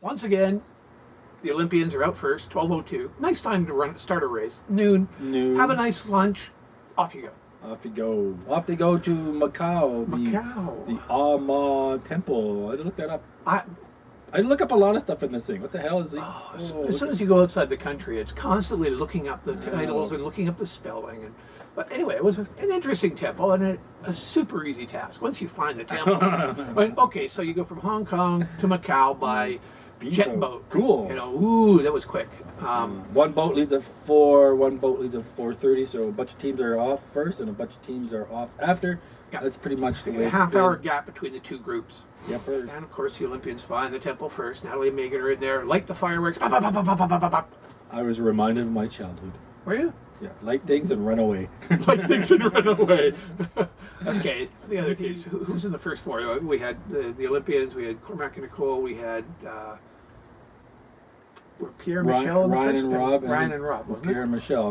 Once again, the Olympians are out first, 12:02. Nice time to start a race. Noon. Have a nice lunch. Off you go. Off you go. Off they go to Macau. The Ah Temple. I looked that up. I look up a lot of stuff in this thing. What the hell is it? As soon as you go outside the country, it's constantly looking up the titles and looking up the spelling. But anyway, it was an interesting temple and a super easy task. Once you find the temple, okay, so you go from Hong Kong to Macau by jet boat. Cool. That was quick. One boat leaves at 4. One boat leaves at 4:30. So a bunch of teams are off first, and a bunch of teams are off after. Yeah. That's pretty much the way a half-hour gap between the two groups. Yep. And of course, the Olympians find the temple first. Natalie and Megan are in there. Light the fireworks. Pop, pop, pop, pop, pop, pop, pop. I was reminded of my childhood. Were you? Yeah. Light things and run away. Light things and run away. Okay. So the other teams. Who's in the first 4? We had the Olympians. We had Cormac and Nicole. We had Pierre and Michelle in the Ryan first. And Rob. Ryan and Rob. Wasn't Pierre it? and Michelle.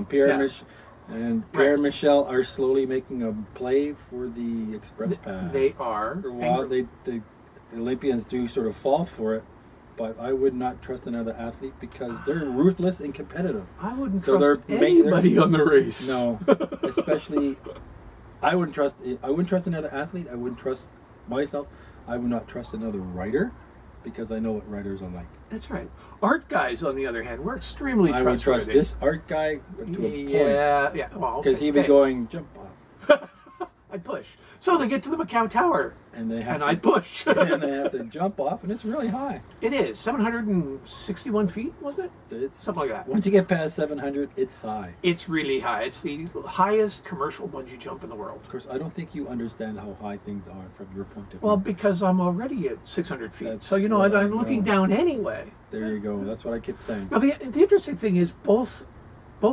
And Pierre and Michelle are slowly making a play for the Express Pass. They are. For a while, the Olympians do sort of fall for it, but I would not trust another athlete because they're ruthless and competitive. I wouldn't trust anybody on the race. No, especially I wouldn't trust another athlete. I wouldn't trust myself. I would not trust another writer because I know what writers are like. That's right. Art guys, on the other hand, we're extremely trustworthy. I would trust this art guy to a point. Yeah. Well, because he'd be going, jump off. I'd push. So they get to the Macau Tower. And I'd push. And they have to jump off, and it's really high. It is. 761 feet, wasn't it? It's something like that. Once you get past 700, it's high. It's really high. It's the highest commercial bungee jump in the world. Of course, I don't think you understand how high things are from your point of view. Well, because I'm already at 600 feet. So, I'm looking down anyway. There you go. That's what I kept saying. Now, the interesting thing is both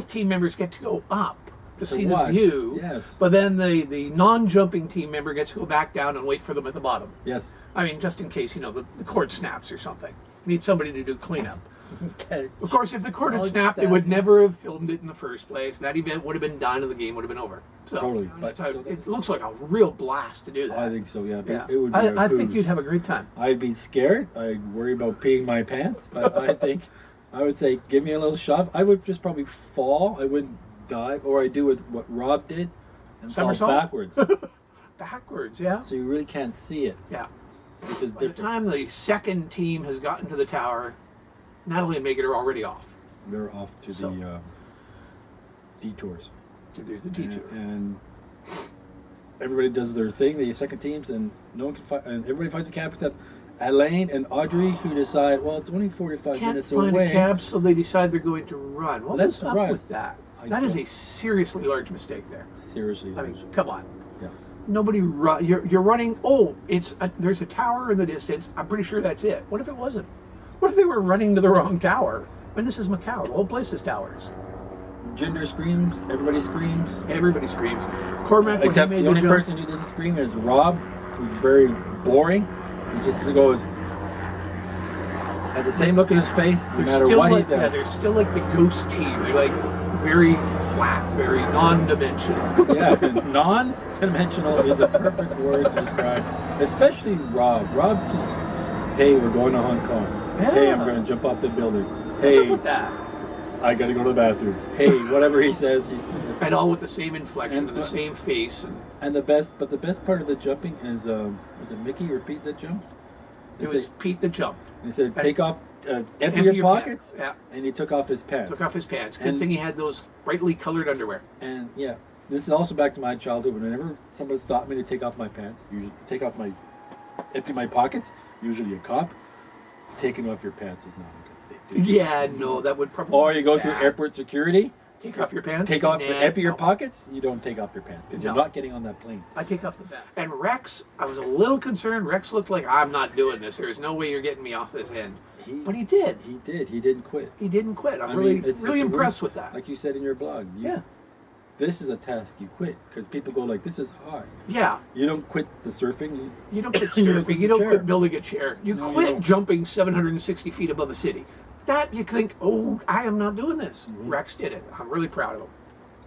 team members get to go up to see the view. Yes. But then the non-jumping team member gets to go back down and wait for them at the bottom. Yes. I mean, just in case, the cord snaps or something. Need somebody to do cleanup. Okay. Of course, if the cord had snapped, they would never have filmed it in the first place. That event would have been done and the game would have been over. So, totally. It looks like a real blast to do that. I think so, yeah. Yeah. It would be I think you'd have a great time. I'd be scared. I'd worry about peeing my pants. But I think I would say, give me a little shove. I would just probably fall. I wouldn't dive. Or I'd do what Rob did and fall backwards. Backwards, yeah. So you really can't see it. Yeah. Which is By the time the second team has gotten to the tower, Natalie and Megan are already off. They're off to the detours. To do the detour. And everybody does their thing, the second teams, and no one can find, and everybody finds a cab except Elaine and Audrey, who decide, well, it's only 45 minutes away. Can't find a cab, so they decide they're going to run. What's up run. with that? That is a seriously large mistake there. Seriously. I mean, come on. Yeah. Nobody run. You're running. Oh, there's a tower in the distance. I'm pretty sure that's it. What if it wasn't? What if they were running to the wrong tower? I mean, this is Macau. The whole place is towers. Gender screams. Everybody screams. Everybody screams. Cormac, except the only person who doesn't scream is Rob, who's very boring. He just goes, has the same look in his face no matter what he does. Yeah, they're still like the ghost team. They're like very flat, very non-dimensional. Yeah, non-dimensional is a perfect word to describe. Especially Rob. Rob just, hey, we're going to Hong Kong. Yeah. Hey, I'm going to jump off the building. What's Hey, up with that? I got to go to the bathroom. Hey, whatever he says, he says. And all with the same inflection and the same face. And the best part of the jumping is, was it Mickey or Pete that jumped? It was Pete that jumped. He said, take off, empty your pockets. Yeah. And he took off his pants. Took off his pants. Good thing he had those brightly colored underwear. And yeah, this is also back to my childhood. Whenever somebody stopped me to take off my pants, usually empty my pockets, usually a cop, taking off your pants is not a good thing. Yeah, no, that would probably. Or you go through airport security. Take off your pants? Empty your pockets, you don't take off your pants because you're not getting on that plane. I take off the pants. And Rex, I was a little concerned. Rex looked like, I'm not doing this. There's no way you're getting me off this end. But he did. He did. He didn't quit. He didn't quit. I'm really impressed with that. Like you said in your blog. This is a task you quit because people go like, this is hard. Yeah. You don't quit the surfing. You don't quit surfing. You don't quit building a chair. You quit jumping 760 feet above a city. That you think, oh, I am not doing this. Rex did it. I'm really proud of him.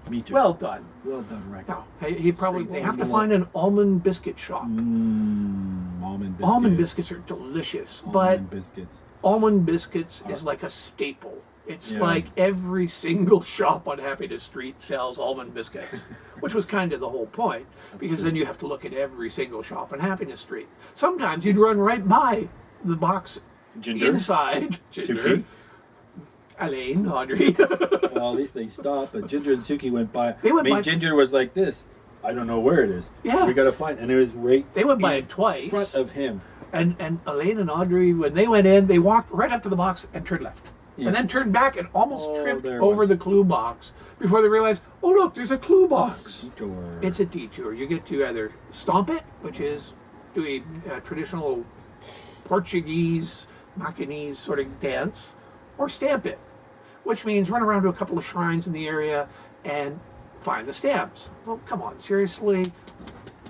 Me too. Well done. Well done, Rex. No, they have to find an almond biscuit shop. Almond biscuits. Almond biscuits are delicious, but biscuits. almond biscuits is like a staple. It's like every single shop on Happiness Street sells almond biscuits, which was kind of the whole point, because then you have to look at every single shop on Happiness Street. Sometimes you'd run right by the box inside. Suki. Elaine, Audrey. Well, at least they stopped, but Ginger and Suki went by. They went by. Ginger was like this. I don't know where it is. Yeah. We gotta find, and it was right. They went by it twice. In front of him. And Elaine and Audrey, when they went in, they walked right up to the box and turned left. Yeah. And then turned back and almost tripped there over was. the clue box before they realized, oh look, there's a clue box. Detour. It's a detour. You get to either stomp it, which is do a traditional Portuguese, Macanese sort of dance, or stamp it, which means run around to a couple of shrines in the area and find the stamps. Well, come on, seriously?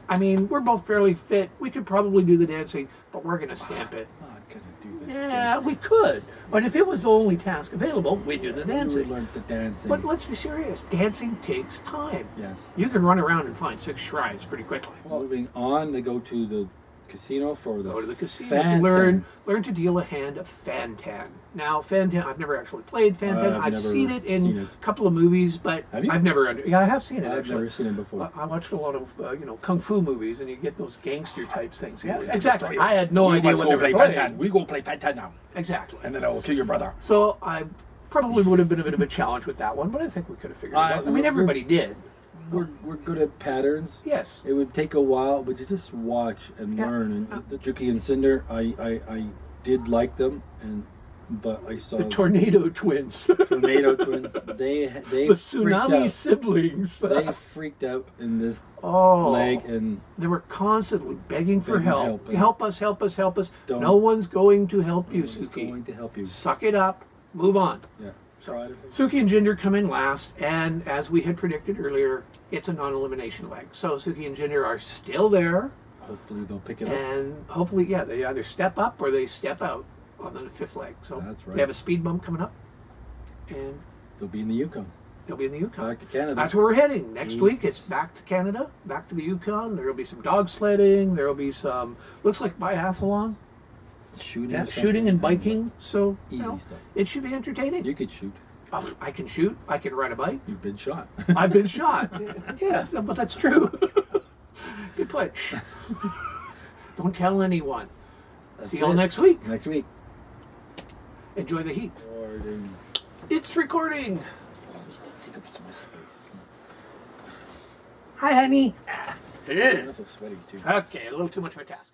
I mean, we're both fairly fit. We could probably do the dancing, but we're going to stamp it. I'm not gonna do that. Yeah, we could. But if it was the only task available, we'd do the We dancing. learned the dancing. But let's be serious. Dancing takes time. Yes. You can run around and find 6 shrines pretty quickly. Moving on, they go to the casino for the Go to the casino. Fantan. Learn to deal a hand of Fantan. Now, Fantan, I've never actually played Fantan. I've I've never seen it in seen it. a couple of movies, but Have you? I've never. Yeah, I have seen it. I've actually. never seen it before. I watched a lot of kung fu movies, and you get those gangster type things. Yeah, exactly. I had no idea what they were playing. We go play Fantan now, Exactly. and then I will kill your brother. So I probably would have been a bit of a challenge with that one, but I think we could have figured it out. I mean, everybody did. We're good at patterns. Yes. It would take a while, but you just watch and learn. And the Juki and Cinder, I did like them, but I saw The Tornado Twins. Tornado Twins. They The Tsunami Siblings. They freaked out in this Oh. leg, and They were constantly begging for Begging help. help. Help us, help us, help us. Don't- No one's going to help you, it's Suki. going to help you. Suck it up. Move on. Yeah. Try to fix Suki and Jinder come in last, and as we had predicted earlier, it's a non-elimination leg. So Suki and Jinder are still there, Hopefully they'll pick it up. and hopefully, yeah, they either step up or they step out on the 5th leg. So That's right. they have a speed bump coming up, and They'll be in the Yukon. they'll be in the Yukon. Back to Canada. That's where we're heading. Next week, it's back to Canada, back to the Yukon. There will be some dog sledding. There will be some, looks like biathlon. Shooting. Yeah, something. shooting and biking. So, Easy stuff. it should be entertaining. You could shoot. Oh, I can shoot. I can ride a bike. You've been shot. I've been shot. Yeah, but that's true. Good point. Shh. Don't tell anyone. That's See you all it. next week. Next week. Enjoy the heat. Recording. It's recording. Let's take up some more space. Hi, honey. I'm also sweating too. Okay, a little too much of a task.